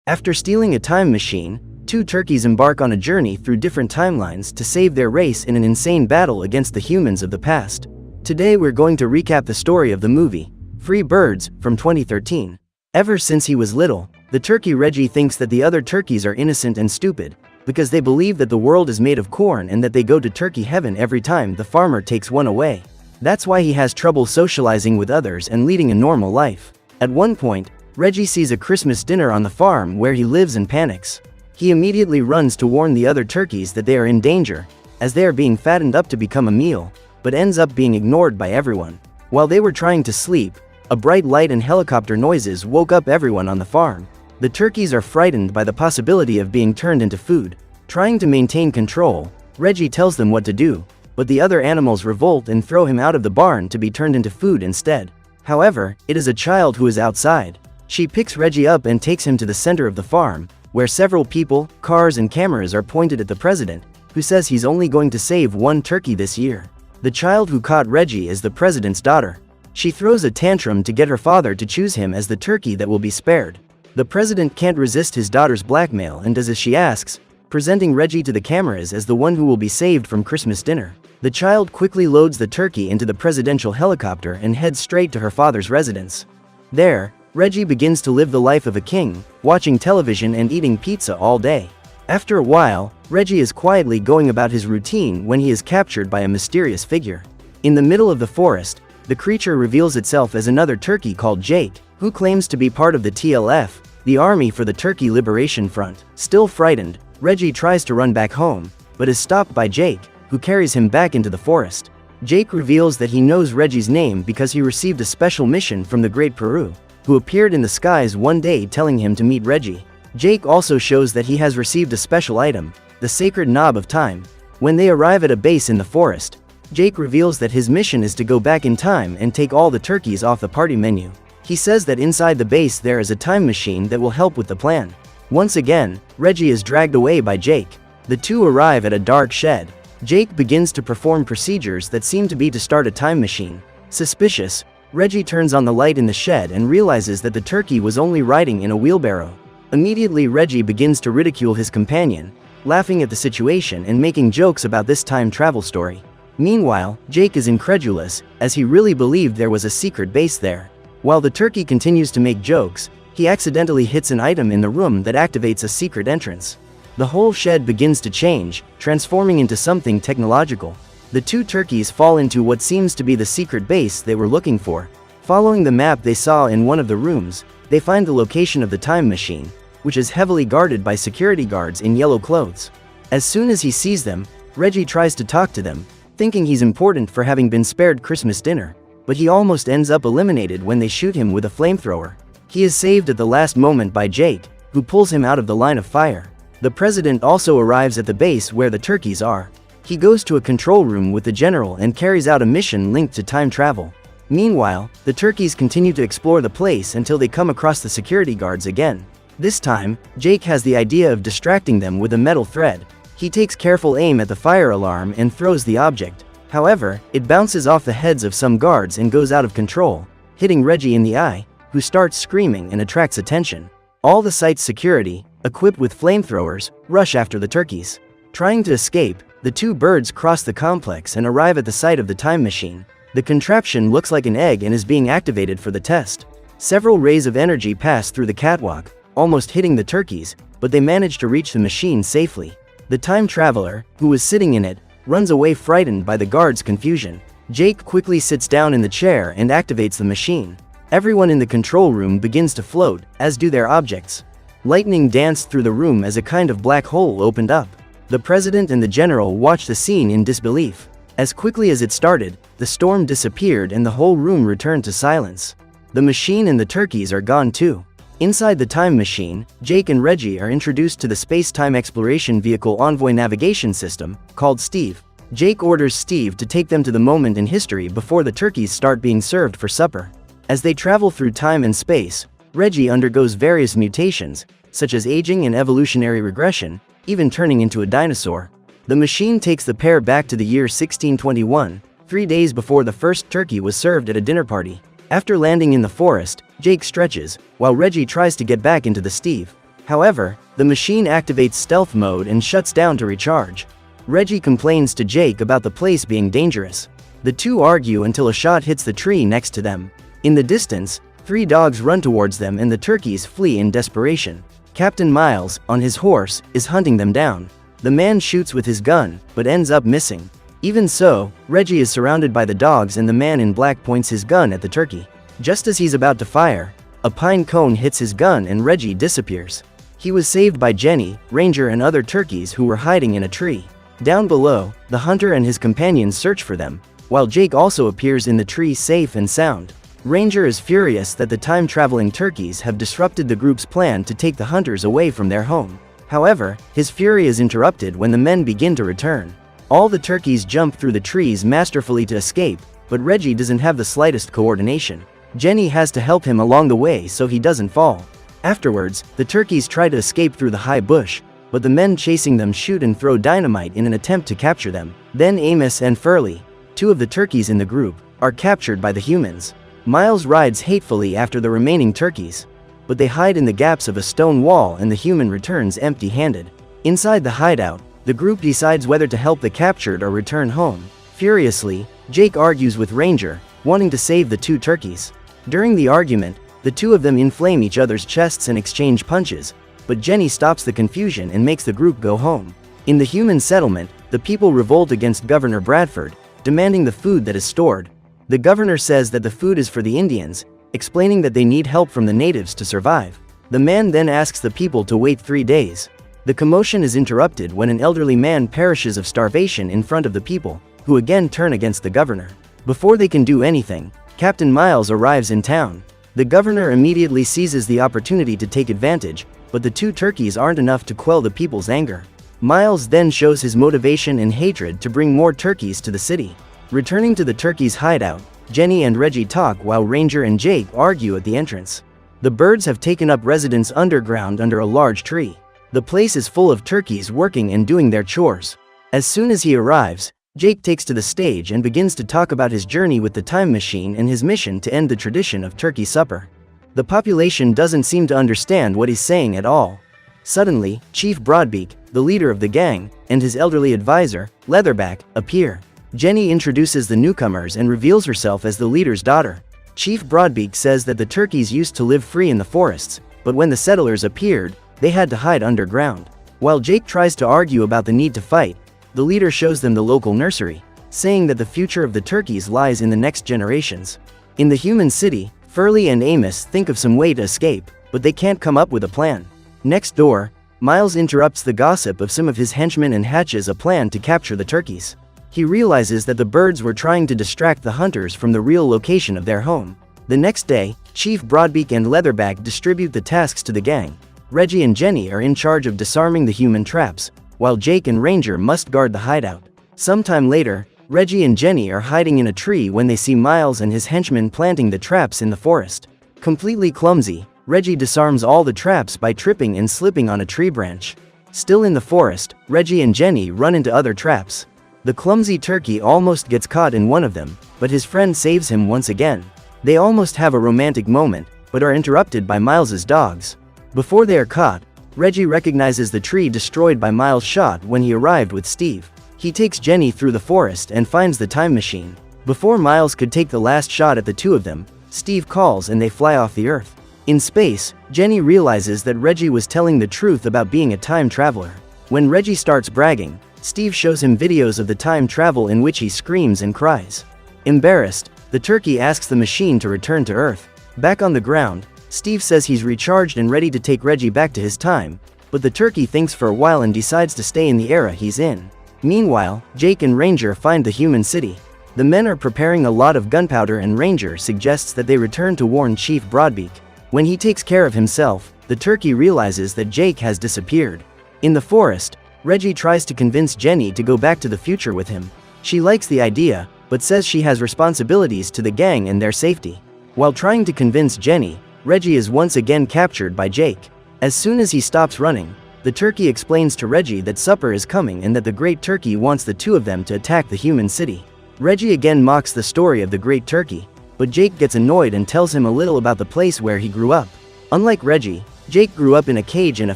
After stealing a time machine, two turkeys embark on a journey through different timelines to save their race in an insane battle against the humans of the past. Today we're going to recap the story of the movie, Free Birds, from 2013. Ever since he was little, the turkey Reggie thinks that the other turkeys are innocent and stupid, because they believe that the world is made of corn and that they go to turkey heaven every time the farmer takes one away. That's why he has trouble socializing with others and leading a normal life. At one point, Reggie sees a Christmas dinner on the farm where he lives and panics. He immediately runs to warn the other turkeys that they are in danger, as they are being fattened up to become a meal, but ends up being ignored by everyone. While they were trying to sleep, a bright light and helicopter noises woke up everyone on the farm. The turkeys are frightened by the possibility of being turned into food. Trying to maintain control, Reggie tells them what to do, but the other animals revolt and throw him out of the barn to be turned into food instead. However, it is a child who is outside. She picks Reggie up and takes him to the center of the farm, where several people, cars and cameras are pointed at the president, who says he's only going to save one turkey this year. The child who caught Reggie is the president's daughter. She throws a tantrum to get her father to choose him as the turkey that will be spared. The president can't resist his daughter's blackmail and does as she asks, presenting Reggie to the cameras as the one who will be saved from Christmas dinner. The child quickly loads the turkey into the presidential helicopter and heads straight to her father's residence. There, Reggie begins to live the life of a king, watching television and eating pizza all day. After a while, Reggie is quietly going about his routine when he is captured by a mysterious figure. In the middle of the forest, the creature reveals itself as another turkey called Jake, who claims to be part of the TLF, the Army for the Turkey Liberation Front. Still frightened, Reggie tries to run back home, but is stopped by Jake, who carries him back into the forest. Jake reveals that he knows Reggie's name because he received a special mission from the Great Peru, who appeared in the skies one day telling him to meet Reggie. Jake also shows that he has received a special item, the Sacred Knob of Time. When they arrive at a base in the forest, Jake reveals that his mission is to go back in time and take all the turkeys off the party menu. He says that inside the base there is a time machine that will help with the plan. Once again, Reggie is dragged away by Jake. The two arrive at a dark shed. Jake begins to perform procedures that seem to be to start a time machine. Suspicious, Reggie turns on the light in the shed and realizes that the turkey was only riding in a wheelbarrow. Immediately Reggie begins to ridicule his companion, laughing at the situation and making jokes about this time travel story. Meanwhile, Jake is incredulous, as he really believed there was a secret base there. While the turkey continues to make jokes, he accidentally hits an item in the room that activates a secret entrance. The whole shed begins to change, transforming into something technological. The two turkeys fall into what seems to be the secret base they were looking for. Following the map they saw in one of the rooms, they find the location of the time machine, which is heavily guarded by security guards in yellow clothes. As soon as he sees them, Reggie tries to talk to them, thinking he's important for having been spared Christmas dinner, but he almost ends up eliminated when they shoot him with a flamethrower. He is saved at the last moment by Jake, who pulls him out of the line of fire. The president also arrives at the base where the turkeys are. He goes to a control room with the general and carries out a mission linked to time travel. Meanwhile, the turkeys continue to explore the place until they come across the security guards again. This time, Jake has the idea of distracting them with a metal thread. He takes careful aim at the fire alarm and throws the object. However, it bounces off the heads of some guards and goes out of control, hitting Reggie in the eye, who starts screaming and attracts attention. All the site's security, equipped with flamethrowers, rush after the turkeys. Trying to escape, the two birds cross the complex and arrive at the site of the time machine. The contraption looks like an egg and is being activated for the test. Several rays of energy pass through the catwalk, almost hitting the turkeys, but they manage to reach the machine safely. The time traveler, who was sitting in it, runs away frightened by the guards' confusion. Jake quickly sits down in the chair and activates the machine. Everyone in the control room begins to float, as do their objects. Lightning danced through the room as a kind of black hole opened up. The president and the general watched the scene in disbelief. As quickly as it started, the storm disappeared and the whole room returned to silence. The machine and the turkeys are gone too. Inside the time machine, Jake and Reggie are introduced to the space-time exploration vehicle Envoy navigation system, called Steve. Jake orders Steve to take them to the moment in history before the turkeys start being served for supper. As they travel through time and space, Reggie undergoes various mutations, such as aging and evolutionary regression, even turning into a dinosaur. The machine takes the pair back to the year 1621, 3 days before the first turkey was served at a dinner party. After landing in the forest, Jake stretches, while Reggie tries to get back into the Steve. However, the machine activates stealth mode and shuts down to recharge. Reggie complains to Jake about the place being dangerous. The two argue until a shot hits the tree next to them. In the distance, 3 dogs run towards them and the turkeys flee in desperation. Captain Miles, on his horse, is hunting them down. The man shoots with his gun, but ends up missing. Even so, Reggie is surrounded by the dogs and the man in black points his gun at the turkey. Just as he's about to fire, a pine cone hits his gun and Reggie disappears. He was saved by Jenny, Ranger and other turkeys who were hiding in a tree. Down below, the hunter and his companions search for them, while Jake also appears in the tree safe and sound. Ranger is furious that the time-traveling turkeys have disrupted the group's plan to take the hunters away from their home. However, his fury is interrupted when the men begin to return. All the turkeys jump through the trees masterfully to escape, but Reggie doesn't have the slightest coordination. Jenny has to help him along the way so he doesn't fall. Afterwards, the turkeys try to escape through the high bush, but the men chasing them shoot and throw dynamite in an attempt to capture them. Then Amos and Furley, 2 of the turkeys in the group, are captured by the humans. Miles rides hatefully after the remaining turkeys, but they hide in the gaps of a stone wall and the human returns empty-handed. Inside the hideout, the group decides whether to help the captured or return home. Furiously, Jake argues with Ranger, wanting to save the 2 turkeys. During the argument, the 2 of them inflame each other's chests and exchange punches, but Jenny stops the confusion and makes the group go home. In the human settlement, the people revolt against Governor Bradford, demanding the food that is stored. The governor says that the food is for the Indians, explaining that they need help from the natives to survive. The man then asks the people to wait 3 days. The commotion is interrupted when an elderly man perishes of starvation in front of the people, who again turn against the governor. Before they can do anything, Captain Miles arrives in town. The governor immediately seizes the opportunity to take advantage, but the 2 turkeys aren't enough to quell the people's anger. Miles then shows his motivation and hatred to bring more turkeys to the city. Returning to the turkeys' hideout, Jenny and Reggie talk while Ranger and Jake argue at the entrance. The birds have taken up residence underground under a large tree. The place is full of turkeys working and doing their chores. As soon as he arrives, Jake takes to the stage and begins to talk about his journey with the time machine and his mission to end the tradition of turkey supper. The population doesn't seem to understand what he's saying at all. Suddenly, Chief Broadbeak, the leader of the gang, and his elderly advisor, Leatherback, appear. Jenny introduces the newcomers and reveals herself as the leader's daughter. Chief Broadbeak says that the turkeys used to live free in the forests, but when the settlers appeared, they had to hide underground. While Jake tries to argue about the need to fight, the leader shows them the local nursery, saying that the future of the turkeys lies in the next generations. In the human city, Furley and Amos think of some way to escape, but they can't come up with a plan. Next door, Miles interrupts the gossip of some of his henchmen and hatches a plan to capture the turkeys. He realizes that the birds were trying to distract the hunters from the real location of their home. The next day, Chief Broadbeak and Leatherback distribute the tasks to the gang. Reggie and Jenny are in charge of disarming the human traps, while Jake and Ranger must guard the hideout. Sometime later, Reggie and Jenny are hiding in a tree when they see Miles and his henchmen planting the traps in the forest. Completely clumsy, Reggie disarms all the traps by tripping and slipping on a tree branch. Still in the forest, Reggie and Jenny run into other traps. The clumsy turkey almost gets caught in one of them, but his friend saves him once again. They almost have a romantic moment, but are interrupted by Miles's dogs. Before they are caught, Reggie recognizes the tree destroyed by Miles' shot when he arrived with Steve. He takes Jenny through the forest and finds the time machine. Before Miles could take the last shot at the 2 of them, Steve calls and they fly off the Earth. In space, Jenny realizes that Reggie was telling the truth about being a time traveler. When Reggie starts bragging, Steve shows him videos of the time travel in which he screams and cries. Embarrassed, the turkey asks the machine to return to Earth. Back on the ground, Steve says he's recharged and ready to take Reggie back to his time, but the turkey thinks for a while and decides to stay in the era he's in. Meanwhile, Jake and Ranger find the human city. The men are preparing a lot of gunpowder and Ranger suggests that they return to warn Chief Broadbeak. When he takes care of himself, the turkey realizes that Jake has disappeared. In the forest, Reggie tries to convince Jenny to go back to the future with him. She likes the idea, but says she has responsibilities to the gang and their safety. While trying to convince Jenny, Reggie is once again captured by Jake. As soon as he stops running, the turkey explains to Reggie that supper is coming and that the Great Turkey wants the 2 of them to attack the human city. Reggie again mocks the story of the Great Turkey, but Jake gets annoyed and tells him a little about the place where he grew up. Unlike Reggie, Jake grew up in a cage in a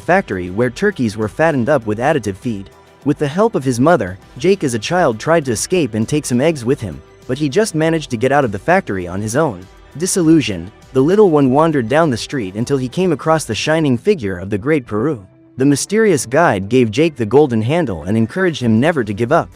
factory where turkeys were fattened up with additive feed. With the help of his mother, Jake as a child tried to escape and take some eggs with him, but he just managed to get out of the factory on his own. Disillusioned, the little one wandered down the street until he came across the shining figure of the Great Peru. The mysterious guide gave Jake the golden handle and encouraged him never to give up.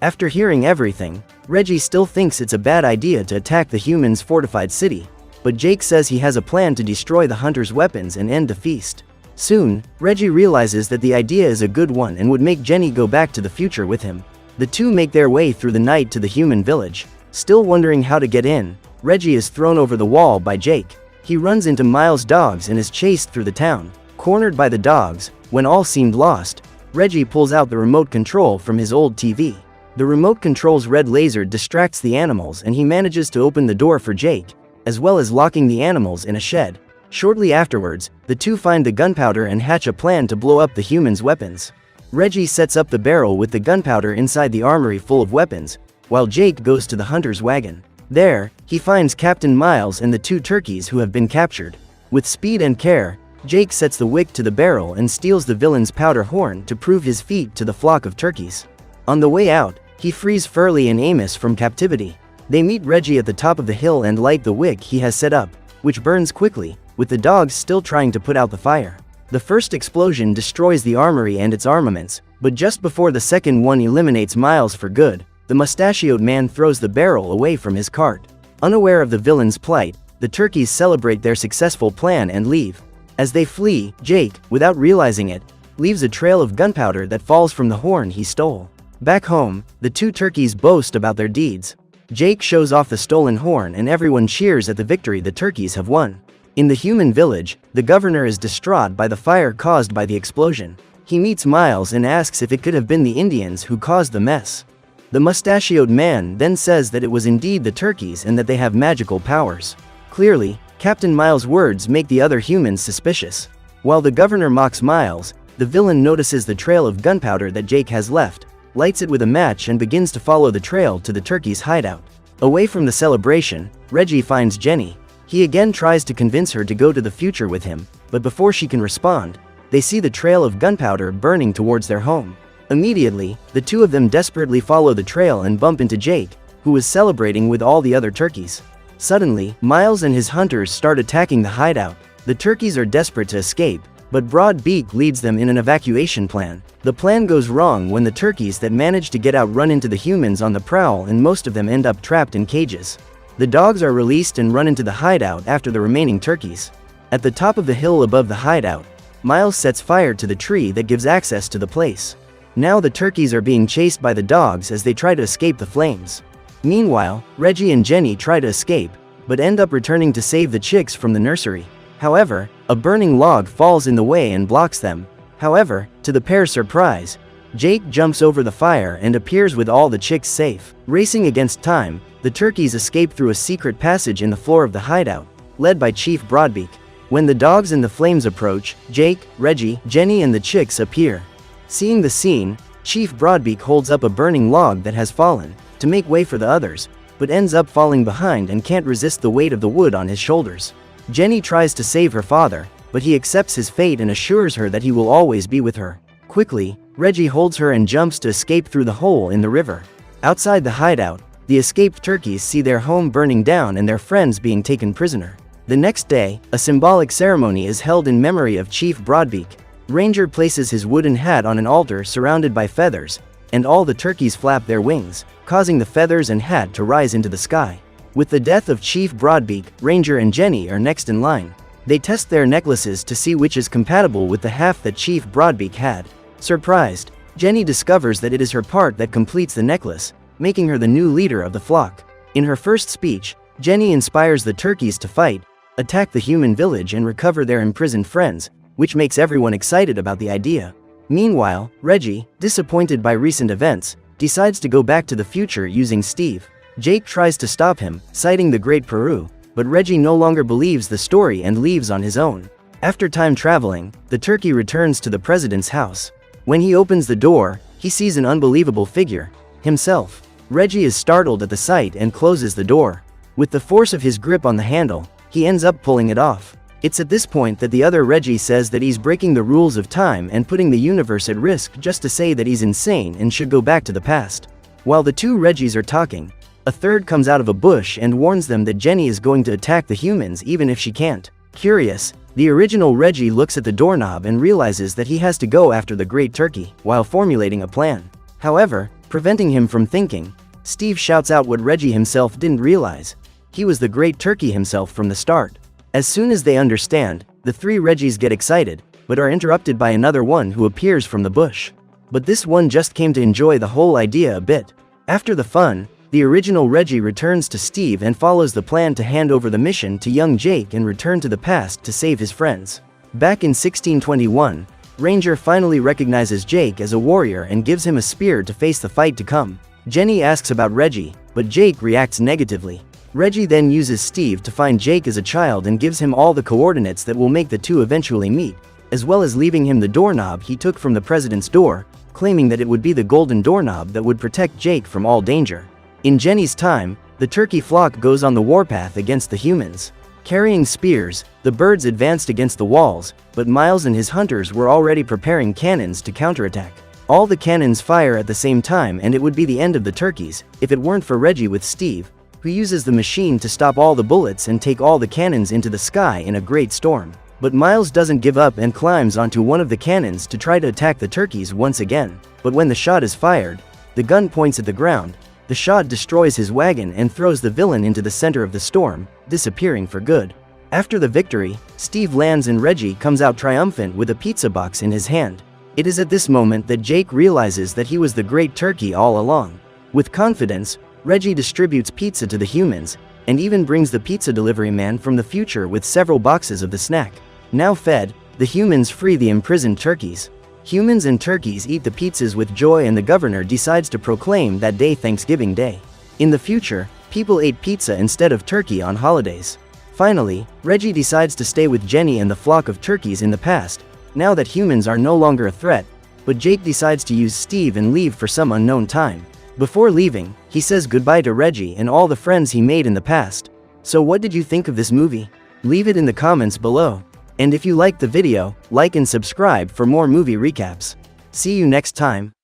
After hearing everything, Reggie still thinks it's a bad idea to attack the humans' fortified city, but Jake says he has a plan to destroy the hunters' weapons and end the feast. Soon, Reggie realizes that the idea is a good one and would make Jenny go back to the future with him. The two make their way through the night to the human village. Still wondering how to get in, Reggie is thrown over the wall by Jake. He runs into Miles' dogs and is chased through the town. Cornered by the dogs, when all seemed lost, Reggie pulls out the remote control from his old TV. The remote control's red laser distracts the animals and he manages to open the door for Jake, as well as locking the animals in a shed. Shortly afterwards, the two find the gunpowder and hatch a plan to blow up the humans' weapons. Reggie sets up the barrel with the gunpowder inside the armory full of weapons, while Jake goes to the hunter's wagon. There, he finds Captain Miles and the two turkeys who have been captured. With speed and care, Jake sets the wick to the barrel and steals the villain's powder horn to prove his feat to the flock of turkeys. On the way out, he frees Furley and Amos from captivity. They meet Reggie at the top of the hill and light the wick he has set up, which burns quickly, with the dogs still trying to put out the fire. The first explosion destroys the armory and its armaments, but just before the second one eliminates Miles for good, the mustachioed man throws the barrel away from his cart. Unaware of the villain's plight, the turkeys celebrate their successful plan and leave. As they flee, Jake, without realizing it, leaves a trail of gunpowder that falls from the horn he stole. Back home, the two turkeys boast about their deeds. Jake shows off the stolen horn and everyone cheers at the victory the turkeys have won. In the human village, the governor is distraught by the fire caused by the explosion. He meets Miles and asks if it could have been the Indians who caused the mess. The mustachioed man then says that it was indeed the turkeys and that they have magical powers. Clearly, Captain Miles' words make the other humans suspicious. While the governor mocks Miles, the villain notices the trail of gunpowder that Jake has left, lights it with a match and begins to follow the trail to the turkeys' hideout. Away from the celebration, Reggie finds Jenny. He again tries to convince her to go to the future with him, but before she can respond, they see the trail of gunpowder burning towards their home. Immediately, the two of them desperately follow the trail and bump into Jake, who is celebrating with all the other turkeys. Suddenly, Miles and his hunters start attacking the hideout. The turkeys are desperate to escape, but Broad Beak leads them in an evacuation plan. The plan goes wrong when the turkeys that manage to get out run into the humans on the prowl and most of them end up trapped in cages. The dogs are released and run into the hideout after the remaining turkeys. At the top of the hill above the hideout, Miles sets fire to the tree that gives access to the place. Now the turkeys are being chased by the dogs as they try to escape the flames. Meanwhile, Reggie and Jenny try to escape, but end up returning to save the chicks from the nursery. However, a burning log falls in the way and blocks them. However, to the pair's surprise, Jake jumps over the fire and appears with all the chicks safe. Racing against time, the turkeys escape through a secret passage in the floor of the hideout, led by Chief Broadbeak. When the dogs and the flames approach, Jake, Reggie, Jenny and the chicks appear. Seeing the scene, Chief Broadbeak holds up a burning log that has fallen, to make way for the others, but ends up falling behind and can't resist the weight of the wood on his shoulders. Jenny tries to save her father, but he accepts his fate and assures her that he will always be with her. Quickly, Reggie holds her and jumps to escape through the hole in the river. Outside the hideout, the escaped turkeys see their home burning down and their friends being taken prisoner. The next day, a symbolic ceremony is held in memory of Chief Broadbeak. Ranger places his wooden hat on an altar surrounded by feathers, and all the turkeys flap their wings, causing the feathers and hat to rise into the sky. With the death of Chief Broadbeak, Ranger and Jenny are next in line. They test their necklaces to see which is compatible with the half that Chief Broadbeak had. Surprised, Jenny discovers that it is her part that completes the necklace, making her the new leader of the flock. In her first speech, Jenny inspires the turkeys to fight, attack the human village and recover their imprisoned friends, which makes everyone excited about the idea. Meanwhile, Reggie, disappointed by recent events, decides to go back to the future using Steve. Jake tries to stop him, citing the Great Peru, but Reggie no longer believes the story and leaves on his own. After time traveling, the turkey returns to the president's house. When he opens the door, he sees an unbelievable figure, himself. Reggie is startled at the sight and closes the door. With the force of his grip on the handle, he ends up pulling it off. It's at this point that the other Reggie says that he's breaking the rules of time and putting the universe at risk just to say that he's insane and should go back to the past. While the two Reggies are talking, a third comes out of a bush and warns them that Jenny is going to attack the humans even if she can't. Curious, the original Reggie looks at the doorknob and realizes that he has to go after the Great Turkey while formulating a plan. However, preventing him from thinking, Steve shouts out what Reggie himself didn't realize. He was the Great Turkey himself from the start. As soon as they understand, the three Reggies get excited, but are interrupted by another one who appears from the bush. But this one just came to enjoy the whole idea a bit. After the fun, the original Reggie returns to Steve and follows the plan to hand over the mission to young Jake and return to the past to save his friends. Back in 1621, Ranger finally recognizes Jake as a warrior and gives him a spear to face the fight to come. Jenny asks about Reggie, but Jake reacts negatively. Reggie then uses Steve to find Jake as a child and gives him all the coordinates that will make the two eventually meet, as well as leaving him the doorknob he took from the president's door, claiming that it would be the golden doorknob that would protect Jake from all danger. In Jenny's time, the turkey flock goes on the warpath against the humans. Carrying spears, the birds advanced against the walls, but Miles and his hunters were already preparing cannons to counterattack. All the cannons fire at the same time and it would be the end of the turkeys, if it weren't for Reggie with Steve, who uses the machine to stop all the bullets and take all the cannons into the sky in a great storm. But Miles doesn't give up and climbs onto one of the cannons to try to attack the turkeys once again. But when the shot is fired, the gun points at the ground, the shot destroys his wagon and throws the villain into the center of the storm, disappearing for good. After the victory, Steve lands and Reggie comes out triumphant with a pizza box in his hand. It is at this moment that Jake realizes that he was the Great Turkey all along. With confidence, Reggie distributes pizza to the humans, and even brings the pizza delivery man from the future with several boxes of the snack. Now fed, the humans free the imprisoned turkeys. Humans and turkeys eat the pizzas with joy and the governor decides to proclaim that day Thanksgiving Day. In the future, people ate pizza instead of turkey on holidays. Finally, Reggie decides to stay with Jenny and the flock of turkeys in the past, now that humans are no longer a threat, but Jake decides to use Steve and leave for some unknown time. Before leaving, he says goodbye to Reggie and all the friends he made in the past. So what did you think of this movie? Leave it in the comments below. And if you liked the video, like and subscribe for more movie recaps. See you next time.